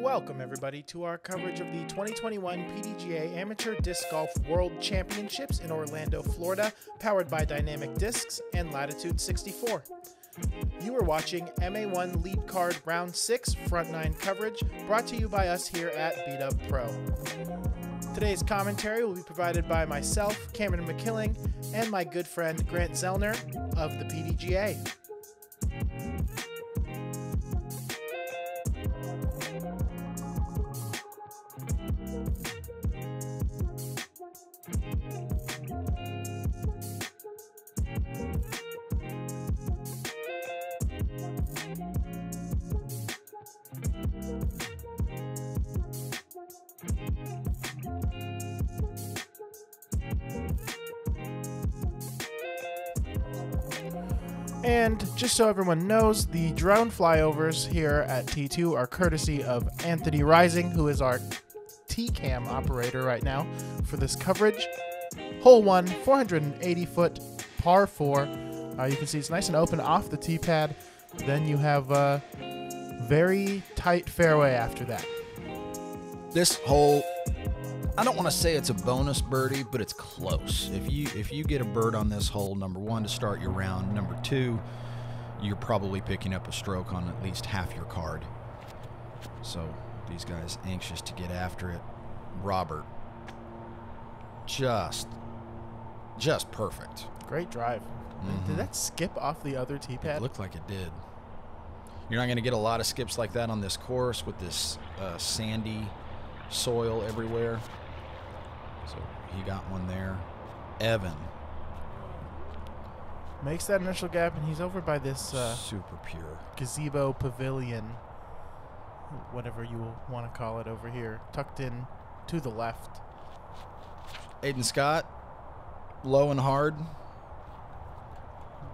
Welcome, everybody, to our coverage of the 2021 PDGA Amateur Disc Golf World Championships in Orlando, Florida, powered by Dynamic Discs and Latitude 64. You are watching MA1 Lead Card Round 6 Front 9 coverage, brought to you by us here at Beat-Up Pro. Today's commentary will be provided by myself, Cameron Makiling, and my good friend Grant Zellner of the PDGA. And just so everyone knows, the drone flyovers here at T2 are courtesy of Anthony Rising, who is our T-Cam operator right now for this coverage. Hole 1, 480-foot par 4. You can see it's nice and open off the tee pad. Then you have a very tight fairway after that. This hole, I don't want to say it's a bonus birdie, but it's close. If you get a bird on this hole, number one, to start your round, number two, you're probably picking up a stroke on at least half your card. So these guys anxious to get after it. Robert, just perfect. Great drive. Did that skip off the other tee pad? It looked like it did. You're not going to get a lot of skips like that on this course with this sandy soil everywhere. So he got one there. Evan makes that initial gap, and he's over by this super pure gazebo pavilion, whatever you want to call it over here, tucked in to the left. Aidan Scott, low and hard,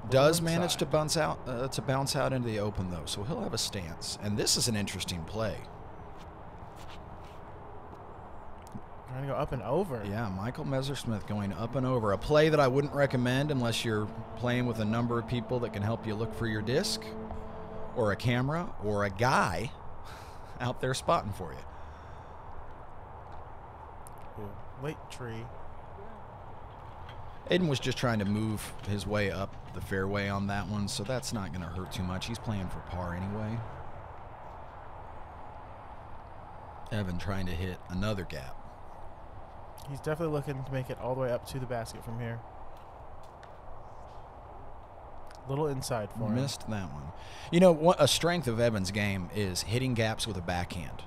does manage to bounce out into the open though, so he'll have a stance. And this is an interesting play. Trying to go up and over. Yeah, Michael Messersmith going up and over. A play that I wouldn't recommend unless you're playing with a number of people that can help you look for your disc, or a camera, or a guy out there spotting for you. Ooh, late tree. Aidan was just trying to move his way up the fairway on that one, so that's not going to hurt too much. He's playing for par anyway. Evan trying to hit another gap. He's definitely looking to make it all the way up to the basket from here. Little inside for him. Missed that one. You know, a strength of Evan's game is hitting gaps with a backhand.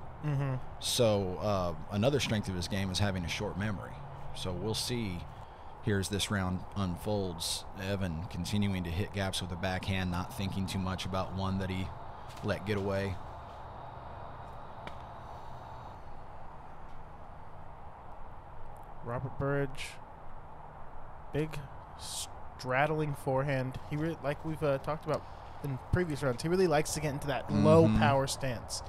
So another strength of his game is having a short memory. So we'll see here as this round unfolds. Evan continuing to hit gaps with a backhand, not thinking too much about one that he let get away. Robert Burridge, big straddling forehand. He really, like we've talked about in previous rounds, he really likes to get into that low power stance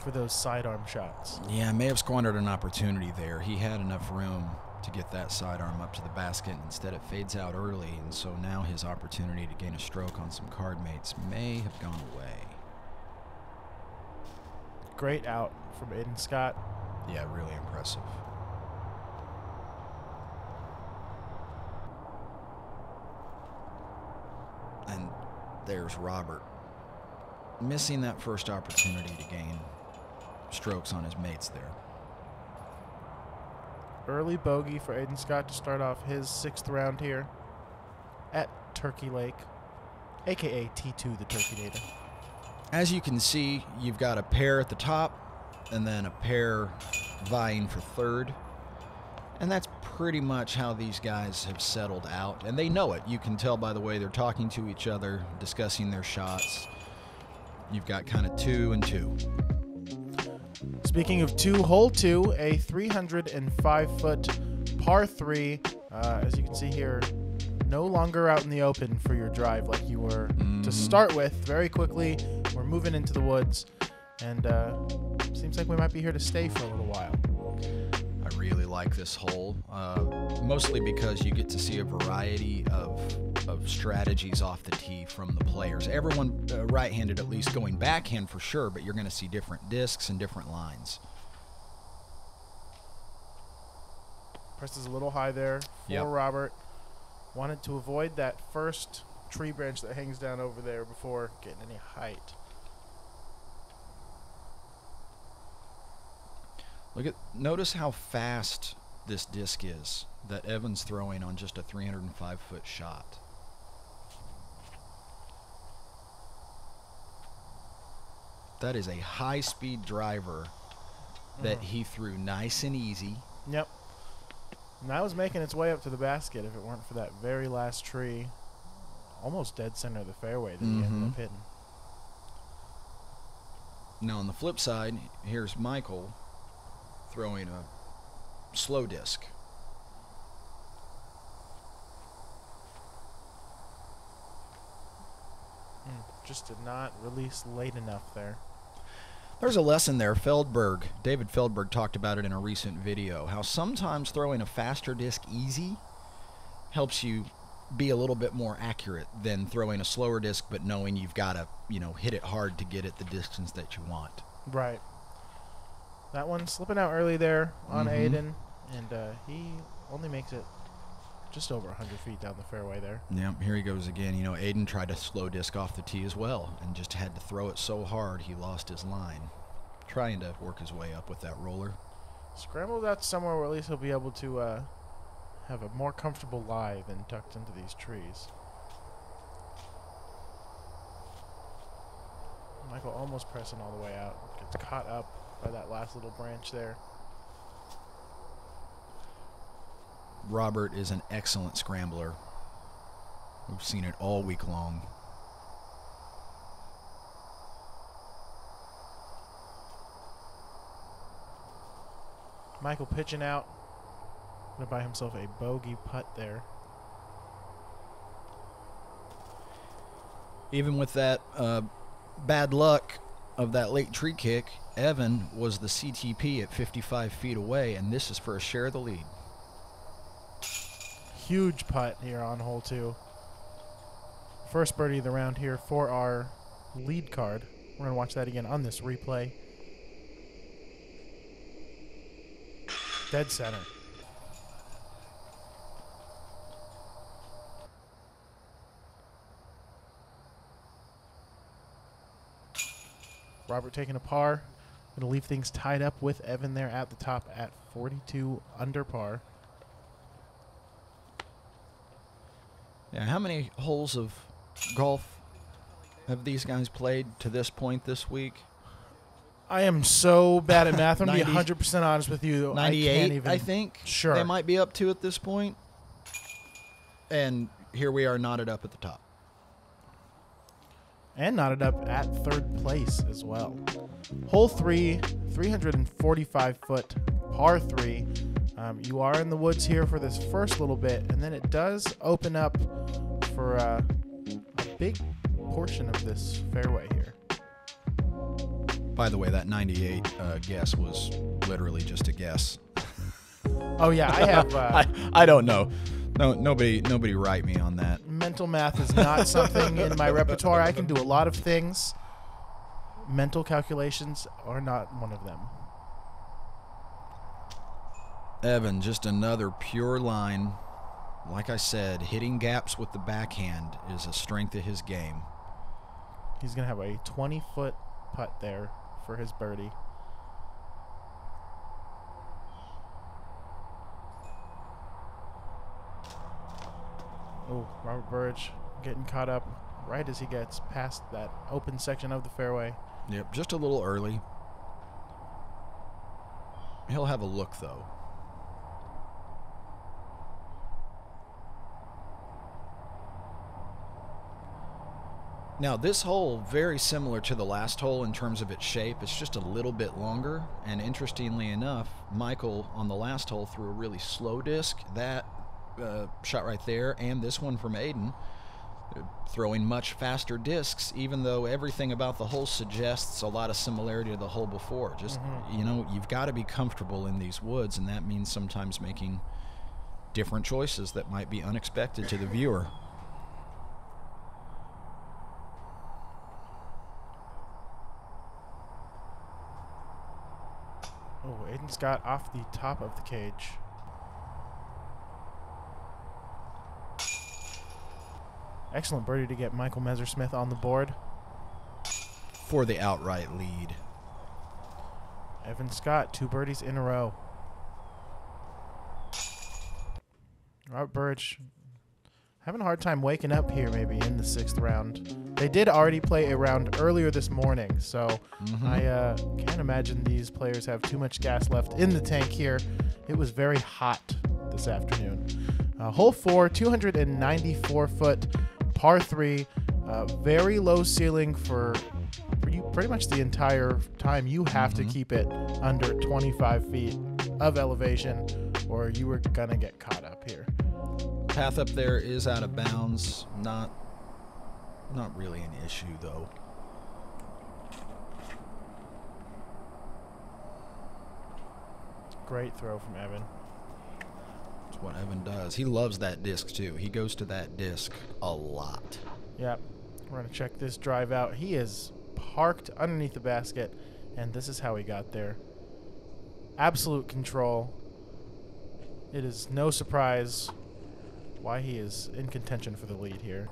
for those sidearm shots. Yeah, may have squandered an opportunity there. He had enough room to get that sidearm up to the basket, and instead it fades out early, and so now his opportunity to gain a stroke on some card mates may have gone away. Great out from Aidan Scott. Yeah, really impressive. And there's Robert, missing that first opportunity to gain strokes on his mates there. Early bogey for Aidan Scott to start off his 6th round here at Turkey Lake, a.k.a. T2, the Turkey Data. As you can see, you've got a pair at the top and then a pair vying for third. And that's pretty much how these guys have settled out. And they know it. You can tell by the way they're talking to each other, discussing their shots. You've got kind of 2 and 2. Speaking of 2, hole 2, a 305-foot par 3. As you can see here, no longer out in the open for your drive like you were to start with. Very quickly, we're moving into the woods, and seems like we might be here to stay for a little while. I really like this hole, mostly because you get to see a variety of of strategies off the tee from the players. Everyone right-handed at least going backhand for sure, but you're going to see different discs and different lines. Presses a little high there for Robert. Wanted to avoid that first tree branch that hangs down over there before getting any height. Notice how fast this disc is that Evan's throwing on just a 305-foot shot. That is a high-speed driver that he threw nice and easy. Yep. And that was making its way up to the basket if it weren't for that very last tree. Almost dead center of the fairway that he ended up hitting. Now on the flip side, here's Michael throwing a slow disc. Just did not release late enough there. There's a lesson there. David Feldberg talked about it in a recent video, how sometimes throwing a faster disc easy helps you be a little bit more accurate than throwing a slower disc but knowing you've got to, hit it hard to get it the distance that you want. Right. That one slipping out early there on Aidan, and he only makes it just over 100 feet down the fairway there. Yeah, here he goes again. Aidan tried to slow disc off the tee as well and just had to throw it so hard he lost his line. Trying to work his way up with that roller. Scrambled out somewhere where at least he'll be able to have a more comfortable lie than tucked into these trees. Michael almost pressing all the way out. Gets caught up by that last little branch there. Robert is an excellent scrambler. We've seen it all week long. Michael pitching out. Gonna buy himself a bogey putt there. Even with that bad luck of that late tree kick, Evan was the CTP at 55 feet away, and this is for a share of the lead. Huge putt here on hole 2. First birdie of the round here for our lead card. We're going to watch that again on this replay. Dead center. Robert taking a par. Going to leave things tied up with Evan there at the top at 42 under par. Yeah, how many holes of golf have these guys played to this point this week? I am so bad at math. I'm going to be 100% honest with you. 98, I think. Sure. They might be up to at this point. And here we are knotted up at the top. And knotted up at 3rd place as well. Hole 3, 345-foot par 3. You are in the woods here for this first little bit, and then it does open up for a big portion of this fairway here. By the way, that 98 guess was literally just a guess. Oh yeah, I have. I don't know. No, nobody write me on that. Mental math is not something in my repertoire. I can do a lot of things. Mental calculations are not one of them. Evan, just another pure line. Like I said, hitting gaps with the backhand is a strength of his game. He's going to have a 20-foot putt there for his birdie. Oh, Robert Burridge getting caught up right as he gets past that open section of the fairway. Yep, just a little early. He'll have a look, though. Now, this hole, very similar to the last hole in terms of its shape. It's just a little bit longer. And interestingly enough, Michael on the last hole threw a really slow disc. That shot right there, and this one from Aidan, throwing much faster discs, even though everything about the hole suggests a lot of similarity to the hole before. Just, you've got to be comfortable in these woods, and that means sometimes making different choices that might be unexpected to the viewer. Oh, Aidan's got off the top of the cage. Excellent birdie to get Michael Messersmith on the board. For the outright lead. Evan Scott, 2 birdies in a row. Robert Burridge having a hard time waking up here maybe in the 6th round. They did already play a round earlier this morning, so I can't imagine these players have too much gas left in the tank here. It was very hot this afternoon. Hole 4, 294-foot par 3, very low ceiling for you pretty much the entire time. You have to keep it under 25 feet of elevation or you were gonna get caught up here. Path up there is out of bounds. Not really an issue though. Great throw from Evan. That's what Evan does. He loves that disc too. He goes to that disc a lot. Yep. We're gonna check this drive out. He is parked underneath the basket, and this is how he got there. Absolute control. It is no surprise why he is in contention for the lead here.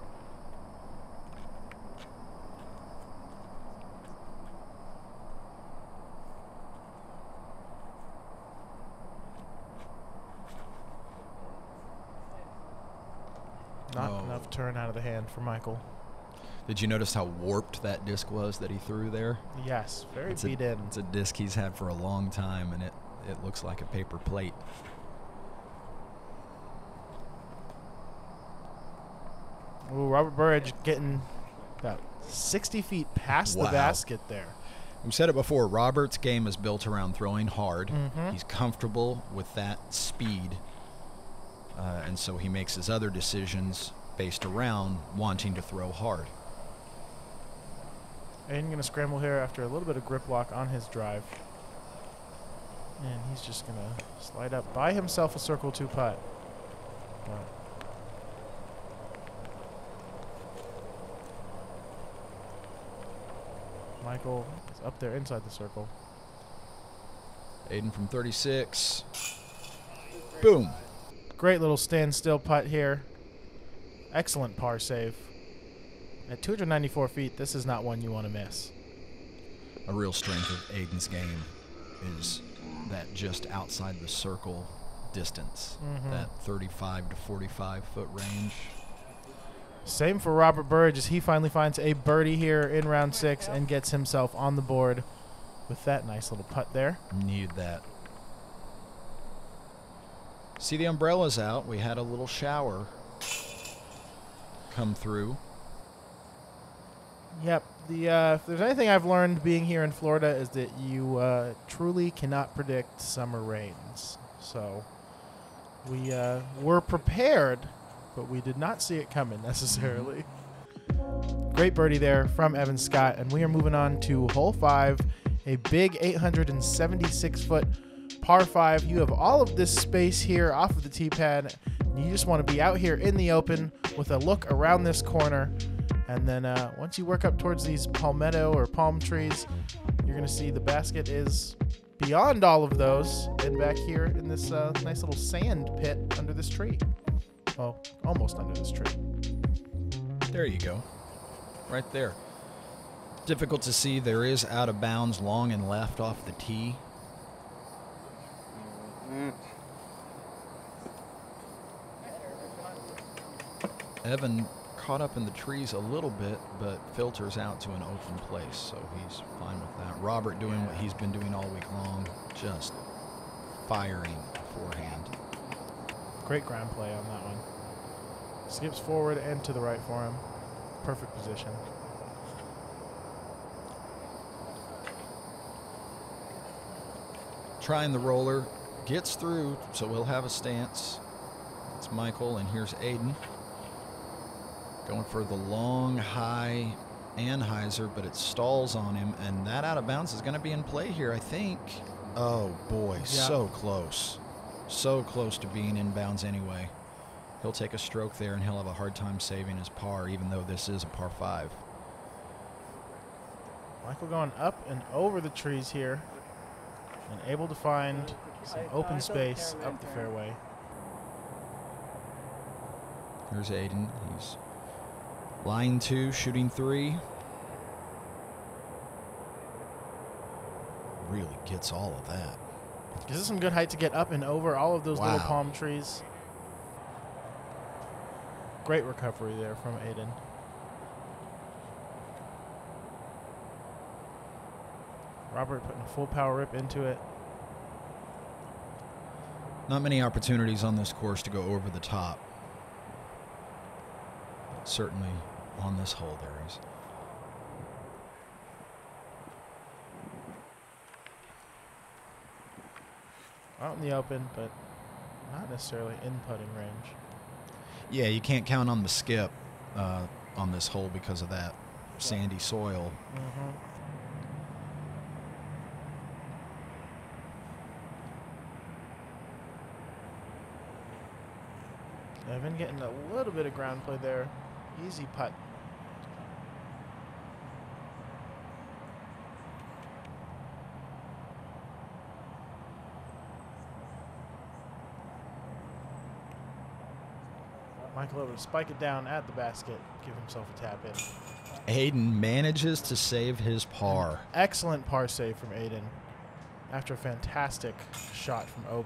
Not enough turn out of the hand for Michael. Did you notice how warped that disc was that he threw there? Yes, very beat in. It's a disc he's had for a long time, and it looks like a paper plate. Ooh, Robert Burridge getting about 60 feet past the basket there. We said it before, Robert's game is built around throwing hard. He's comfortable with that speed, and so he makes his other decisions based around wanting to throw hard. Aidan going to scramble here after a little bit of grip lock on his drive. And he's just going to slide up, buy himself a circle 2 putt. Wow. Michael is up there inside the circle. Aidan from 36. Boom. Great little standstill putt here. Excellent par save. At 294 feet, this is not one you want to miss. A real strength of Aidan's game is that just outside the circle distance, that 35 to 45 foot range. Same for Robert Burridge as he finally finds a birdie here in round 6 and gets himself on the board with that nice little putt there. Needed that. See the umbrellas out. We had a little shower come through. Yep. If there's anything I've learned being here in Florida is that you truly cannot predict summer rains. So we were prepared, but we did not see it coming necessarily. Great birdie there from Evan Scott, and we are moving on to hole 5, a big 876-foot par 5. You have all of this space here off of the tee pad. You just want to be out here in the open with a look around this corner. And then once you work up towards these palmetto or palm trees, you're going to see the basket is beyond all of those and back here in this nice little sand pit under this tree. Well, almost under this tree. There you go. Right there. Difficult to see. There is out of bounds long and left off the tee. Evan caught up in the trees a little bit, but filters out to an open place, so he's fine with that. Robert doing what he's been doing all week long, just firing forehand. Great ground play on that one. Skips forward and to the right for him. Perfect position. Trying the roller, gets through, so we'll have a stance. It's Michael, and here's Aidan. Going for the long, high Anheuser, but it stalls on him, and that out of bounds is going to be in play here, I think. Oh, boy, yeah. So close. So close to being in bounds anyway. He'll take a stroke there, and he'll have a hard time saving his par, even though this is a par 5. Michael going up and over the trees here. and able to find some open space up the fairway. Here's Aidan. He's line 2, shooting 3. Really gets all of that. Gives us some good height to get up and over all of those little palm trees. Great recovery there from Aidan. Robert putting a full power rip into it. Not many opportunities on this course to go over the top. But certainly on this hole there is. Out in the open, but not necessarily in putting range. Yeah, you can't count on the skip on this hole because of that sandy soil. Evan getting a little bit of ground play there. Easy putt. Michael able to spike it down at the basket, give himself a tap in. Aidan manages to save his par. Excellent par save from Aidan after a fantastic shot from OB.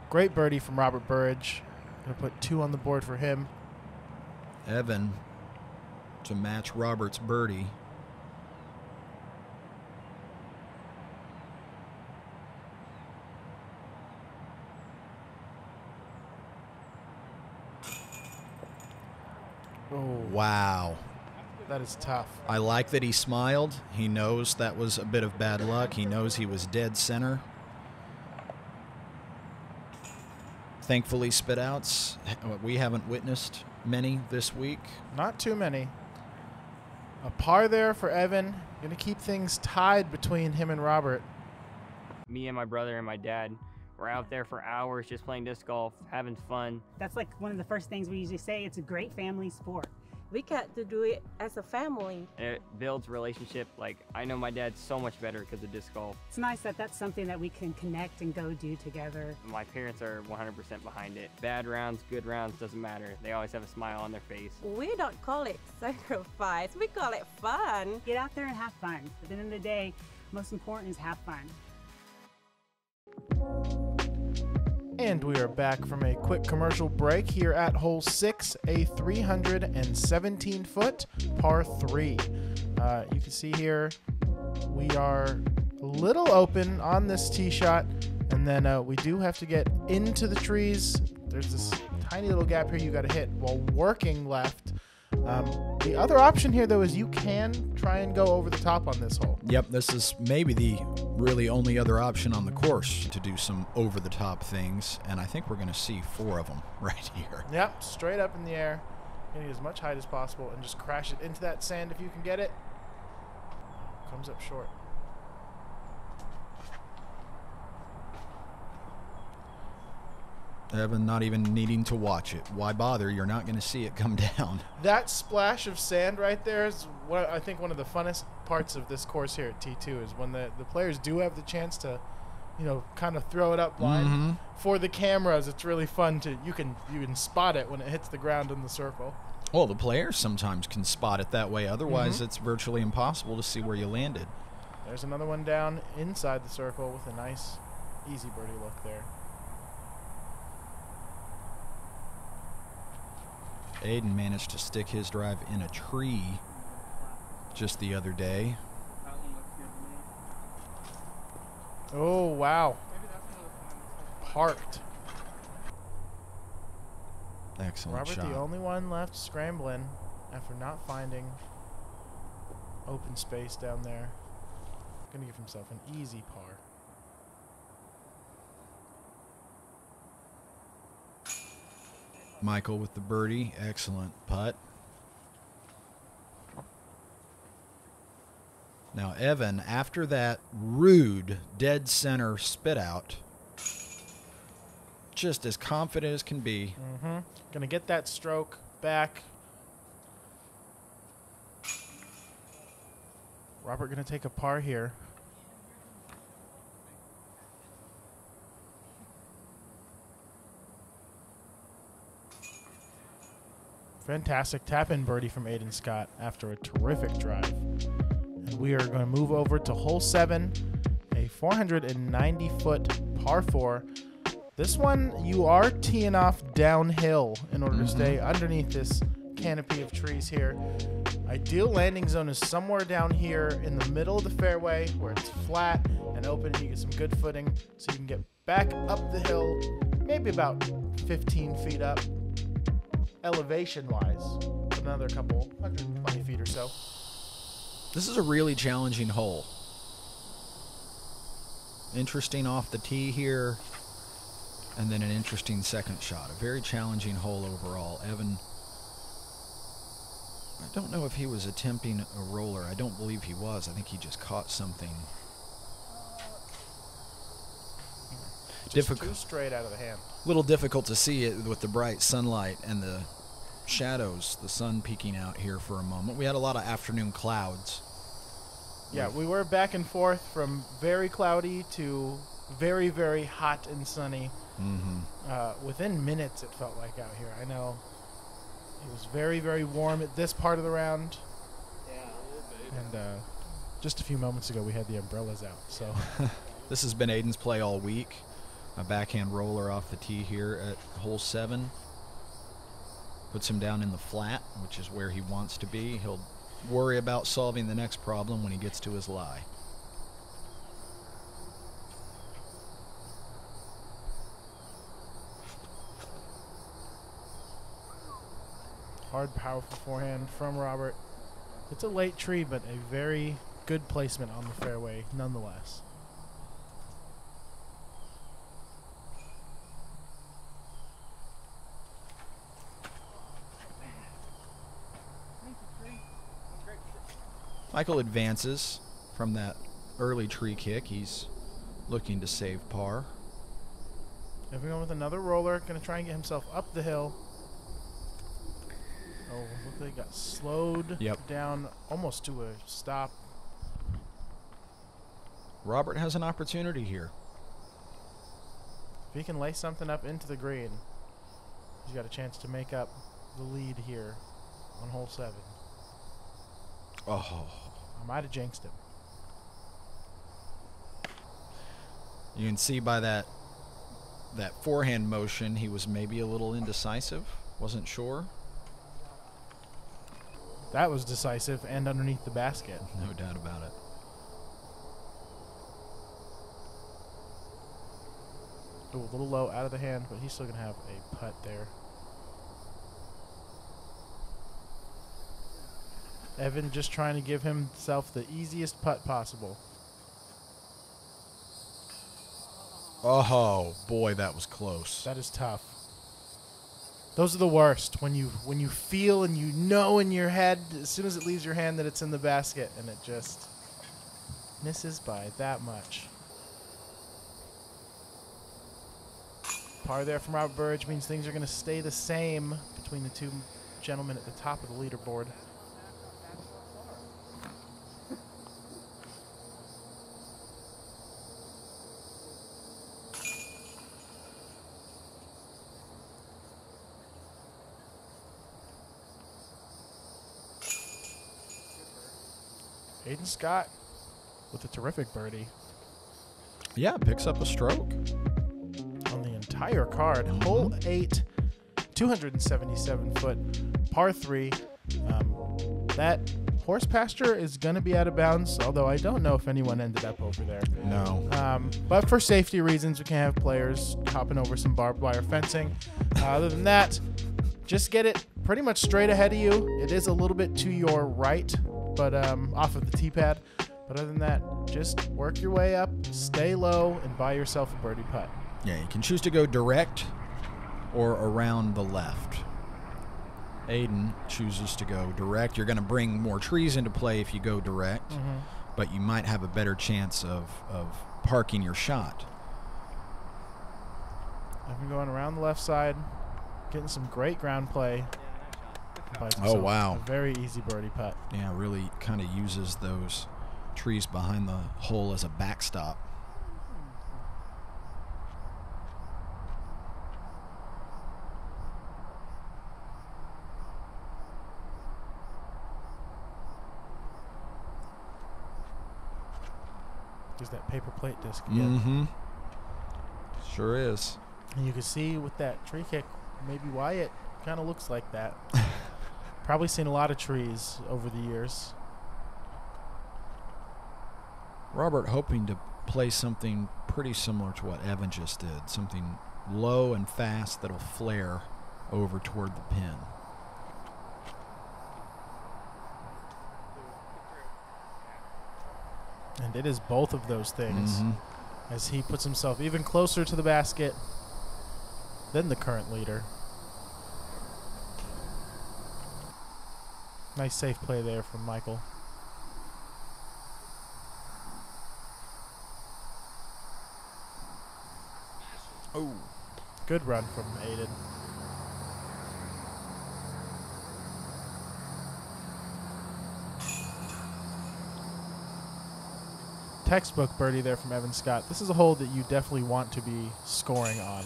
Great birdie from Robert Burridge. Going to put 2 on the board for him. Evan to match Robert's birdie. Oh, wow. That is tough. I like that he smiled. He knows that was a bit of bad luck. He knows he was dead center. Thankfully, spit outs. We haven't witnessed many this week. Not too many. A par there for Evan. Going to keep things tied between him and Robert. Me and my brother and my dad were out there for hours just playing disc golf, having fun. That's like one of the first things we usually say. It's a great family sport. We got to do it as a family. And it builds relationship. Like, I know my dad so much better because of disc golf. It's nice that that's something that we can connect and go do together. My parents are 100% behind it. Bad rounds, good rounds, doesn't matter. They always have a smile on their face. We don't call it sacrifice. We call it fun. Get out there and have fun. At the end of the day, most important is have fun. And we are back from a quick commercial break here at hole 6, a 317-foot par 3. You can see here we are a little open on this tee shot, and then we do have to get into the trees. There's this tiny little gap here you got to hit while working left. The other option here, though, is you can try and go over the top on this hole. Yep, this is maybe the really only other option on the course to do some over-the-top things, and I think we're going to see 4 of them right here. Yep, straight up in the air. Getting as much height as possible and just crash it into that sand if you can get it. Comes up short. Evan not even needing to watch it. Why bother? You're not going to see it come down. That splash of sand right there is what I think one of the funnest parts of this course here at T2 is when the players do have the chance to, you know, kind of throw it up blind. For the cameras, it's really fun to you can spot it when it hits the ground in the circle. Well, the players sometimes can spot it that way. Otherwise, it's virtually impossible to see where you landed. There's another one down inside the circle with a nice, easy birdie look there. Aidan managed to stick his drive in a tree just the other day. Oh, wow. Parked. Excellent Robert, shot. the only one left scrambling after not finding open space down there. Going to give himself an easy par. Michael with the birdie. Excellent putt. Now, Evan, after that rude dead center spit out, just as confident as can be. Going to get that stroke back. Robert going to take a par here. Fantastic tap-in birdie from Aidan Scott after a terrific drive. And we are going to move over to hole 7, a 490-foot par 4. This one, you are teeing off downhill in order to stay underneath this canopy of trees here. Ideal landing zone is somewhere down here in the middle of the fairway where it's flat and open and you get some good footing so you can get back up the hill, maybe about 15 feet up elevation-wise, another couple 120 feet or so. This is a really challenging hole. Interesting off the tee here, and then an interesting second shot. A very challenging hole overall. Evan, I don't know if he was attempting a roller. I don't believe he was. I think he just caught something. Just too straight out of the hand. A little difficult to see it with the bright sunlight and the shadows, the sun peeking out here for a moment. We had a lot of afternoon clouds. Yeah, we were back and forth from very cloudy to very, very hot and sunny. Within minutes, it felt like out here. I know it was very, very warm at this part of the round. Yeah, a little bit. And just a few moments ago, we had the umbrellas out. So this has been Aidan's play all week. A backhand roller off the tee here at hole 7. Puts him down in the flat, which is where he wants to be. He'll worry about solving the next problem when he gets to his lie. hard, powerful forehand from Robert. It's a late tree, but a very good placement on the fairway nonetheless. Michael advances from that early tree kick. He's looking to save par. Everyone with another roller, going to try and get himself up the hill. Oh, look like he got slowed down almost to a stop. Robert has an opportunity here. If he can lay something up into the green, he's got a chance to make up the lead here on hole 7. Oh. I might have jinxed him. You can see by that forehand motion, he was maybe a little indecisive. Wasn't sure. That was decisive and underneath the basket. No doubt about it. Ooh, a little low out of the hand, but he's still going to have a putt there. Evan just trying to give himself the easiest putt possible. Oh, boy, that was close. That is tough. Those are the worst. When you feel and you know in your head, as soon as it leaves your hand, that it's in the basket, and it just misses by that much. Par there from Robert Burridge means things are going to stay the same between the two gentlemen at the top of the leaderboard. Aidan Scott with a terrific birdie. Yeah, picks up a stroke. On the entire card. Hole 8, 277-foot, par 3. That horse pasture is going to be out of bounds, although I don't know if anyone ended up over there. No. But for safety reasons, we can't have players hopping over some barbed wire fencing. Other than that, just get it pretty much straight ahead of you. It is a little bit to your right, but off of the tee pad. But other than that, just work your way up, stay low, and buy yourself a birdie putt. Yeah, you can choose to go direct or around the left. Aidan chooses to go direct. You're going to bring more trees into play if you go direct, but you might have a better chance of parking your shot. I've been going around the left side, getting some great ground play. Oh, wow. A very easy birdie putt. Yeah, really kind of uses those trees behind the hole as a backstop. There's that paper plate disc again. Mm-hmm. Sure is. And you can see with that tree kick maybe why it kind of looks like that. Probably seen a lot of trees over the years. Robert hoping to play something pretty similar to what Evan just did. Something low and fast that'll flare over toward the pin. And it is both of those things as he puts himself even closer to the basket than the current leader. Nice safe play there from Michael. Oh, good run from Aidan. Textbook birdie there from Evan Scott. This is a hole that you definitely want to be scoring on.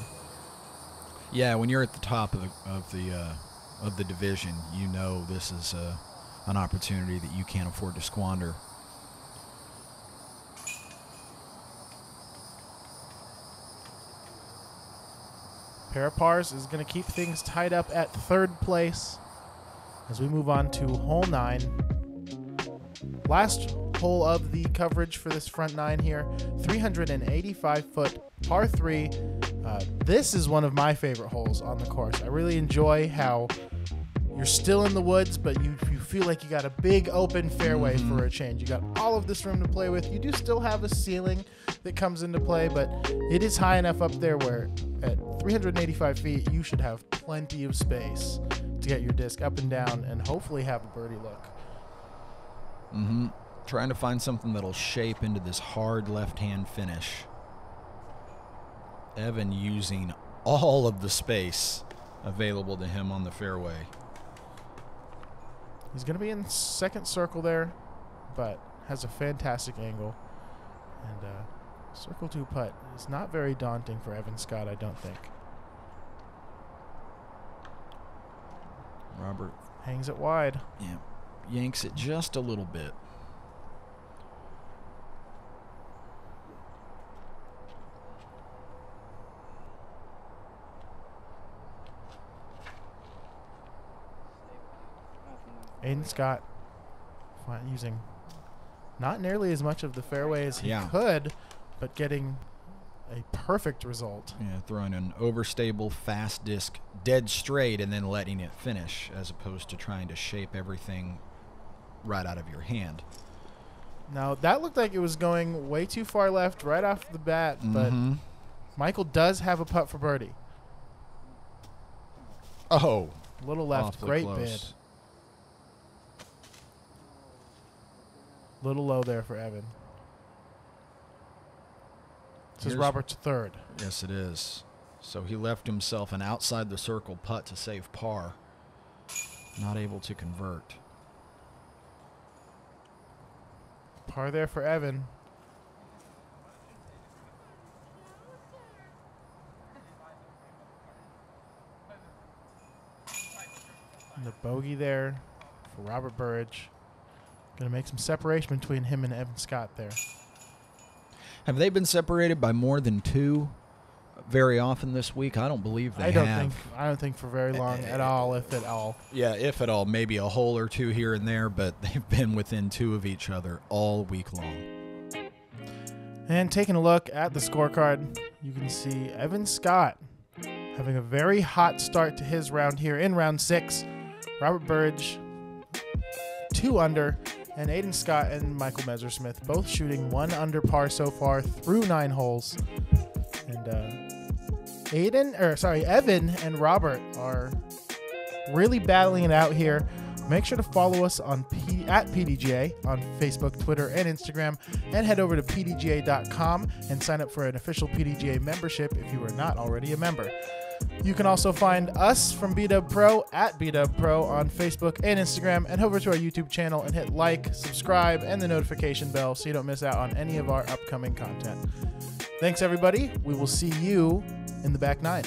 yeah. When you're at the top of the division, you know this is an opportunity that you can't afford to squander. Pair of pars is going to keep things tied up at third place as we move on to hole 9. Last hole of the coverage for this front 9 here, 385-foot par 3. This is one of my favorite holes on the course. I really enjoy how you're still in the woods, but you feel like you got a big open fairway for a change. You got all of this room to play with. You do still have a ceiling that comes into play, but it is high enough up there where at 385 feet, you should have plenty of space to get your disc up and down and hopefully have a birdie look. Trying to find something that'll shape into this hard left-hand finish. Evan using all of the space available to him on the fairway. He's going to be in second circle there, but has a fantastic angle. And circle 2 putt is not very daunting for Evan Scott, I don't think. Robert hangs it wide. Yeah, yanks it just a little bit. Aidan Scott using not nearly as much of the fairway as he could, but getting a perfect result. Yeah, throwing an overstable fast disc dead straight and then letting it finish, as opposed to trying to shape everything right out of your hand. Now, that looked like it was going way too far left right off the bat, but Michael does have a putt for birdie. Oh. Little left, great close bid. Little low there for Evan. This is Robert's third. Yes, it is. So he left himself an outside the circle putt to save par. Not able to convert. Par there for Evan. And the bogey there for Robert Burridge. Going to make some separation between him and Evan Scott there. Have they been separated by more than 2 very often this week? I don't believe they have. I don't think for very long at all, if at all. Yeah, if at all. Maybe a hole or 2 here and there, but they've been within 2 of each other all week long. And taking a look at the scorecard, you can see Evan Scott having a very hot start to his round here in round 6. Robert Burridge, 2 under. And Aidan Scott and Michael Messersmith both shooting 1 under par so far through 9 holes. And Evan and Robert are really battling it out here. Make sure to follow us on at PDGA on Facebook, Twitter, and Instagram, and head over to pdga.com and sign up for an official PDGA membership if you are not already a member. You can also find us from B-Dub Pro at B-Dub Pro on Facebook and Instagram, and over to our YouTube channel and hit like, subscribe, and the notification bell so you don't miss out on any of our upcoming content. Thanks, everybody. We will see you in the back 9.